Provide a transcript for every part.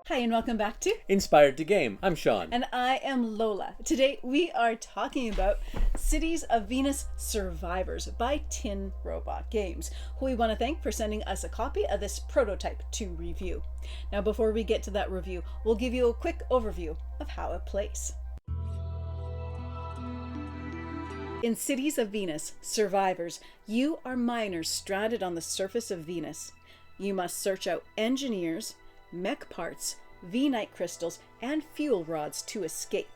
Hi and welcome back to Inspired to Game. I'm Sean. And I am Lola. Today we are talking about Cities of Venus Survivors by Tin Robot Games, who we want to thank for sending us a copy of this prototype to review. Now before we get to that review, we'll give you a quick overview of how it plays. In Cities of Venus Survivors, you are miners stranded on the surface of Venus. You must search out engineers, mech parts, V-Knight crystals, and fuel rods to escape.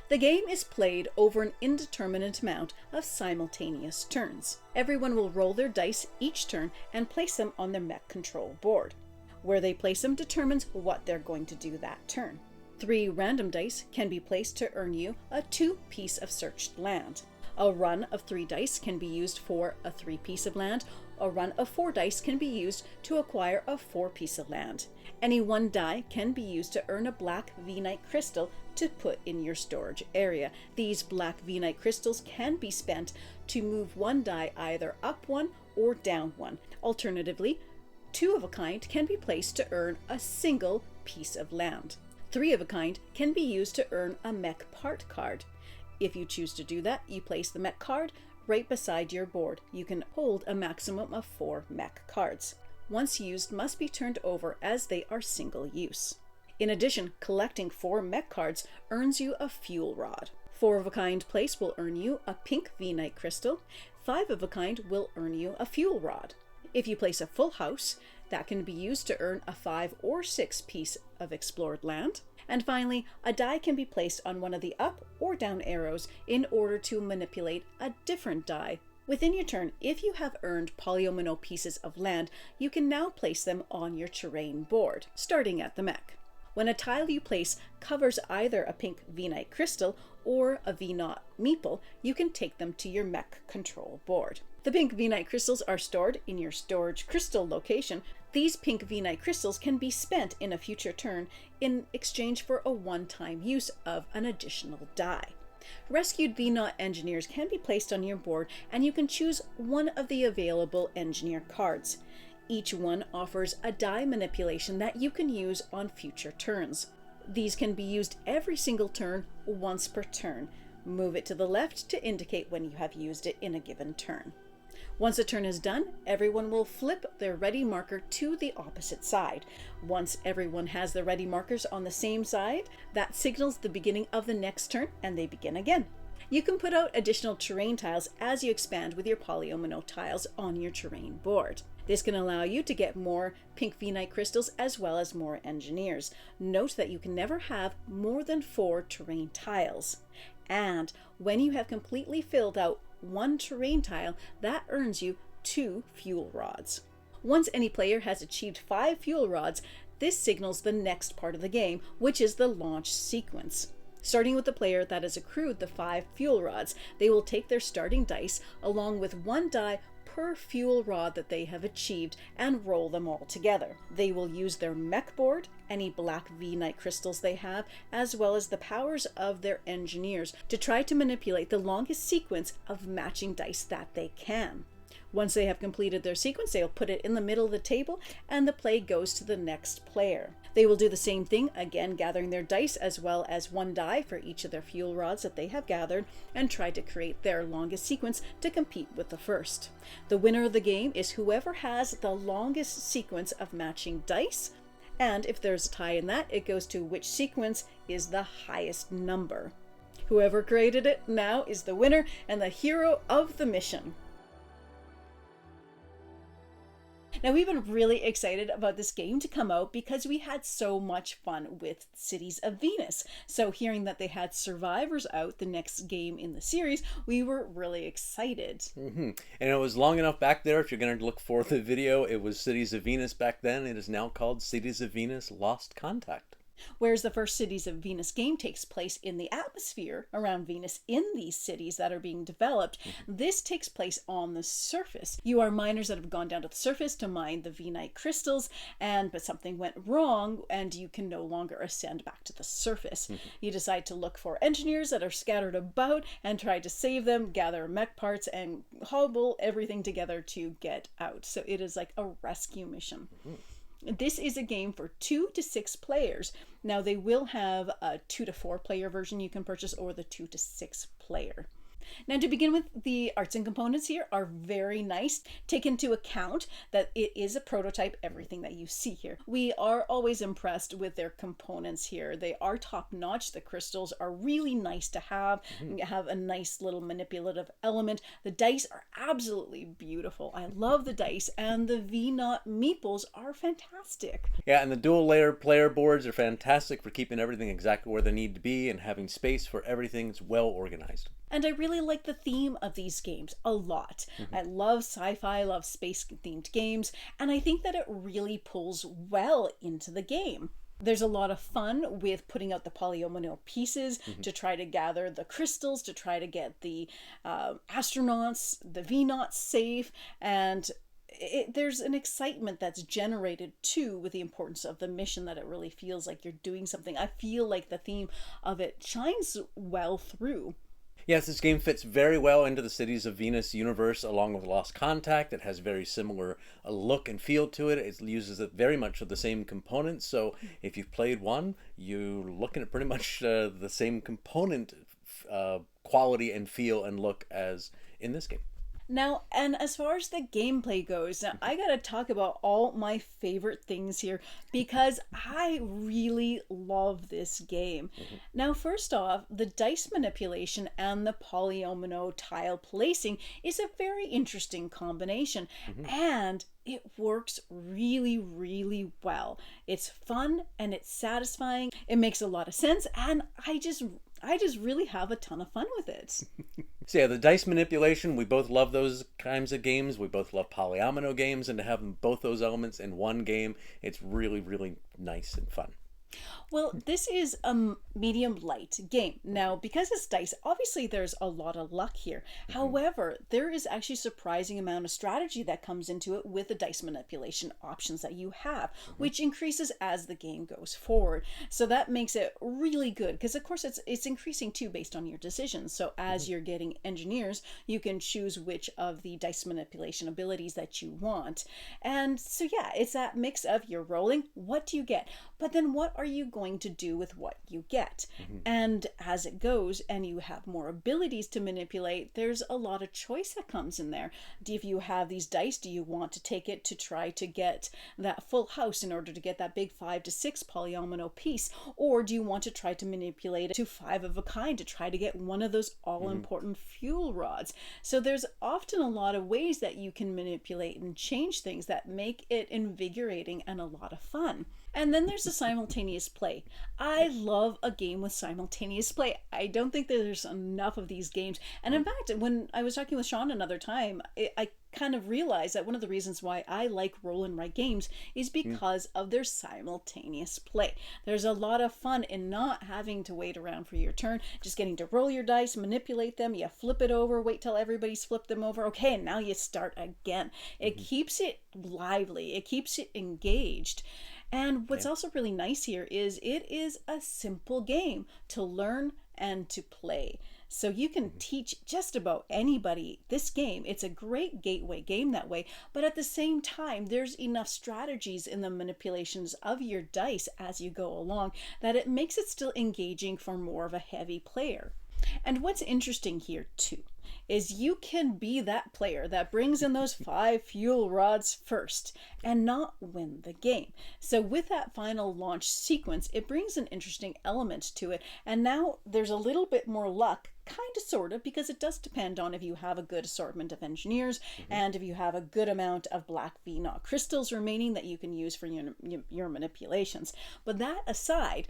The game is played over an indeterminate amount of simultaneous turns. Everyone will roll their dice each turn and place them on their mech control board. Where they place them determines what they're going to do that turn. 3 random dice can be placed to earn you a 2-piece of searched land. A run of 3 dice can be used for a 3-piece of land. A run of 4 dice can be used to acquire a 4-piece of land. Any 1 die can be used to earn a black V-Knight crystal to put in your storage area. These black V-Knight crystals can be spent to move 1 die either up 1 or down 1. Alternatively, 2 of a kind can be placed to earn a single piece of land. 3 of a kind can be used to earn a mech part card. If you choose to do that, you place the mech card right beside your board. You can hold a maximum of 4 mech cards. Once used, must be turned over as they are single use. In addition, collecting 4 mech cards earns you a fuel rod. 4 of a kind place will earn you a pink V-Knight crystal. 5 of a kind will earn you a fuel rod. If you place a full house, that can be used to earn a 5 or 6 piece of explored land. And finally, a die can be placed on one of the up or down arrows in order to manipulate a different die. Within your turn, if you have earned polyomino pieces of land, you can now place them on your terrain board, starting at the mech. When a tile you place covers either a pink V-Knight crystal or a V-Knot meeple, you can take them to your mech control board. The pink V-Knight crystals are stored in your storage crystal location. These pink V-Knight crystals can be spent in a future turn in exchange for a one-time use of an additional die. Rescued V-Knot engineers can be placed on your board, and you can choose one of the available engineer cards. Each one offers a die manipulation that you can use on future turns. These can be used every single turn, once per turn. Move it to the left to indicate when you have used it in a given turn. Once a turn is done, everyone will flip their ready marker to the opposite side. Once everyone has the ready markers on the same side, that signals the beginning of the next turn, and they begin again. You can put out additional terrain tiles as you expand with your polyomino tiles on your terrain board. This can allow you to get more pink V-Knight crystals as well as more engineers. Note that you can never have more than 4 terrain tiles. And when you have completely filled out 1 terrain tile, that earns you 2 fuel rods. Once any player has achieved 5 fuel rods, this signals the next part of the game, which is the launch sequence. Starting with the player that has accrued the 5 fuel rods, they will take their starting dice along with 1 die per fuel rod that they have achieved and roll them all together. They will use their mech board, any black V-Knight crystals they have, as well as the powers of their engineers to try to manipulate the longest sequence of matching dice that they can. Once they have completed their sequence, they'll put it in the middle of the table and the play goes to the next player. They will do the same thing, again gathering their dice as well as 1 die for each of their fuel rods that they have gathered, and try to create their longest sequence to compete with the first. The winner of the game is whoever has the longest sequence of matching dice, and if there's a tie in that, it goes to which sequence is the highest number. Whoever created it now is the winner and the hero of the mission. Now, we've been really excited about this game to come out because we had so much fun with Cities of Venus. So hearing that they had Survivors out, the next game in the series, we were really excited. And it was long enough back there. If you're going to look for the video, it was Cities of Venus back then. It is now called Cities of Venus Lost Contact. Whereas the first Cities of Venus game takes place in the atmosphere around Venus in these cities that are being developed, this takes place on the surface. You are miners that have gone down to the surface to mine the V-Knight crystals, but something went wrong and you can no longer ascend back to the surface. You decide to look for engineers that are scattered about and try to save them, gather mech parts, and hobble everything together to get out. So it is like a rescue mission. This is a game for 2 to 6 players. Now they will have a 2 to 4 player version you can purchase, or the 2 to 6 player. Now, to begin with, the arts and components here are very nice. Take into account that it is a prototype, everything that you see here. We are always impressed with their components here. They are top notch. The crystals are really nice to have. You have a nice little manipulative element. The dice are absolutely beautiful. I love the dice, and the V-Knot meeples are fantastic. Yeah, and the dual layer player boards are fantastic for keeping everything exactly where they need to be and having space for everything. It's well organized. And I really like the theme of these games a lot. I love sci-fi, I love space-themed games, and I think that it really pulls well into the game. There's a lot of fun with putting out the polyomino pieces to try to gather the crystals, to try to get the astronauts, the V-Knots safe, and there's an excitement that's generated too with the importance of the mission, that it really feels like you're doing something. I feel like the theme of it shines well through. Yes, this game fits very well into the Cities of Venus universe along with Lost Contact. It has very similar look and feel to it. It uses very much of the same components. So if you've played one, you're looking at pretty much the same component quality and feel and look as in this game. Now, and as far as the gameplay goes, now I gotta talk about all my favorite things here because I really love this game. Now, first off, the dice manipulation and the polyomino tile placing is a very interesting combination, and it works really, really well. It's fun and it's satisfying. It makes a lot of sense, and I just really have a ton of fun with it. So yeah, the dice manipulation, we both love those kinds of games. We both love polyomino games, and to have both those elements in one game, it's really, really nice and fun. Well, this is a medium light game. Now, because it's dice, obviously there's a lot of luck here. However, there is actually a surprising amount of strategy that comes into it with the dice manipulation options that you have, which increases as the game goes forward. So that makes it really good because, of course, it's increasing too based on your decisions. So as you're getting engineers, you can choose which of the dice manipulation abilities that you want. And so, yeah, it's that mix of you're rolling, what do you get? But then what are you going to do with what you get? And as it goes and you have more abilities to manipulate, there's a lot of choice that comes in there. If you have these dice, do you want to take it to try to get that full house in order to get that big 5 to 6 polyomino piece? Or do you want to try to manipulate it to 5 of a kind to try to get one of those all-important fuel rods? So there's often a lot of ways that you can manipulate and change things that make it invigorating and a lot of fun. And then there's the simultaneous play. I love a game with simultaneous play. I don't think there's enough of these games. And in fact, when I was talking with Sean another time, I kind of realized that one of the reasons why I like roll and write games is because of their simultaneous play. There's a lot of fun in not having to wait around for your turn, just getting to roll your dice, manipulate them, you flip it over, wait till everybody's flipped them over. Okay, and now you start again. It keeps it lively. It keeps it engaged. And what's also really nice here is it is a simple game to learn and to play. So you can teach just about anybody this game. It's a great gateway game that way, but at the same time, there's enough strategies in the manipulations of your dice as you go along that it makes it still engaging for more of a heavy player. And what's interesting here too is you can be that player that brings in those 5 fuel rods first and not win the game. So with that final launch sequence, it brings an interesting element to it. And now there's a little bit more luck, kind of sort of, because it does depend on if you have a good assortment of engineers and if you have a good amount of black V-Knot crystals remaining that you can use for your manipulations. But that aside,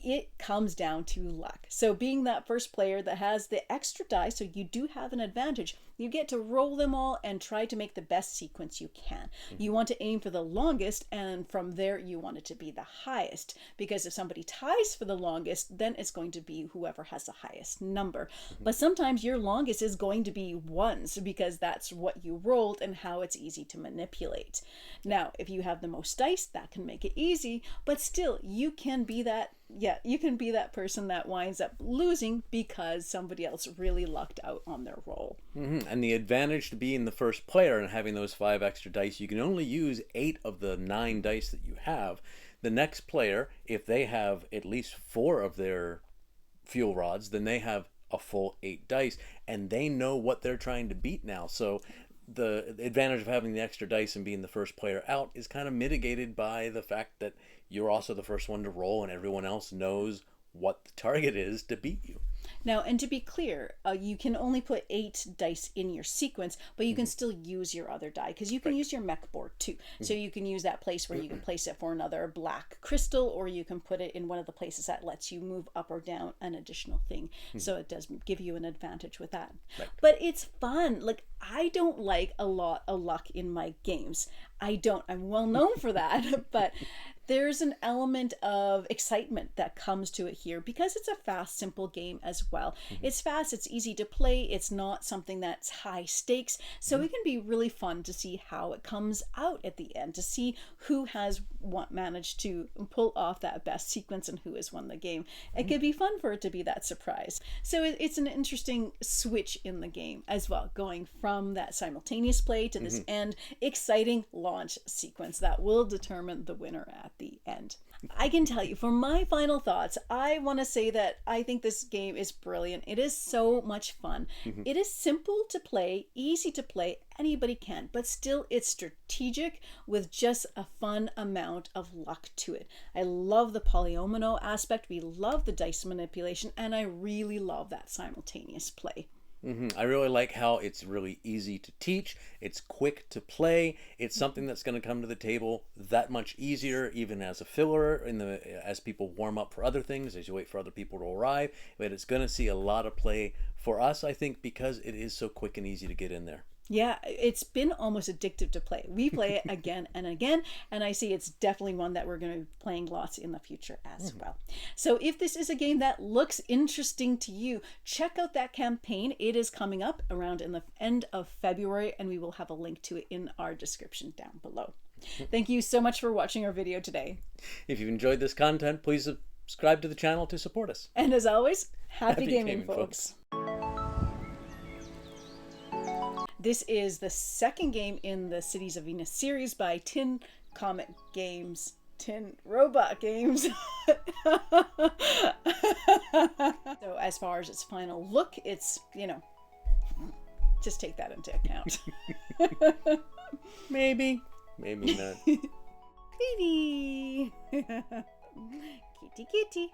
it comes down to luck. So being that first player that has the extra die, so you do have an advantage, you get to roll them all and try to make the best sequence you can. You want to aim for the longest, and from there you want it to be the highest, because if somebody ties for the longest, then it's going to be whoever has the highest number. But sometimes your longest is going to be ones, because that's what you rolled and how it's easy to manipulate. Now, if you have the most dice, that can make it easy, but still you can be that Yeah, you can be that person that winds up losing because somebody else really lucked out on their roll. And the advantage to being the first player and having those 5 extra dice, you can only use 8 of the 9 dice that you have. The next player, if they have at least 4 of their fuel rods, then they have a full 8 dice, and they know what they're trying to beat now. So the advantage of having the extra dice and being the first player out is kind of mitigated by the fact that you're also the first one to roll, and everyone else knows what the target is to beat you. Now, and to be clear, you can only put 8 dice in your sequence, but you can still use your other die, because you can use your mech board too. So you can use that place where you can place it for another black crystal, or you can put it in one of the places that lets you move up or down an additional thing. So it does give you an advantage with that. But it's fun. Like, I don't like a lot of luck in my games. I'm well known for that, but there's an element of excitement that comes to it here because it's a fast, simple game as well. It's fast, it's easy to play, it's not something that's high stakes, so it can be really fun to see how it comes out at the end, to see who has managed to pull off that best sequence and who has won the game. It could be fun for it to be that surprise. So it's an interesting switch in the game as well, going from that simultaneous play to this end exciting launch sequence that will determine the winner at the end. I can tell you, for my final thoughts, I want to say that I think this game is brilliant. It is so much fun. It is simple to play, easy to play, anybody can, but still it's strategic with just a fun amount of luck to it. I love the polyomino aspect, we love the dice manipulation, and I really love that simultaneous play. I really like how it's really easy to teach, it's quick to play, it's something that's going to come to the table that much easier, even as a filler, as people warm up for other things, as you wait for other people to arrive. But it's going to see a lot of play for us, I think, because it is so quick and easy to get in there. Yeah, it's been almost addictive to play. We play it again and again, and I see it's definitely one that we're going to be playing lots in the future as well. So if this is a game that looks interesting to you, check out that campaign. It is coming up around in the end of February, and we will have a link to it in our description down below. Thank you so much for watching our video today. If you've enjoyed this content, please subscribe to the channel to support us. And as always, happy gaming, folks. This is the second game in the Cities of Venus series by Tin Robot Games. So as far as its final look, it's, just take that into account. Maybe not. Kitty. Kitty.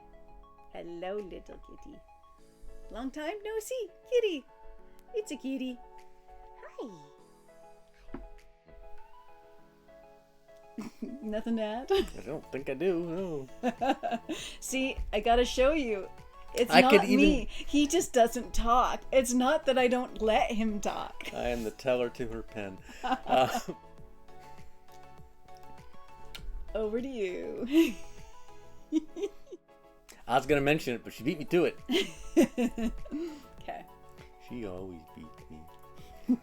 Hello, little kitty. Long time no see, kitty. It's a kitty. Nothing to add? I don't think I do, no. See, I gotta show you. It's not me. He just doesn't talk. It's not that I don't let him talk. I am the teller to her pen. Over to you. I was going to mention it, but she beat me to it. Okay. She always beats me.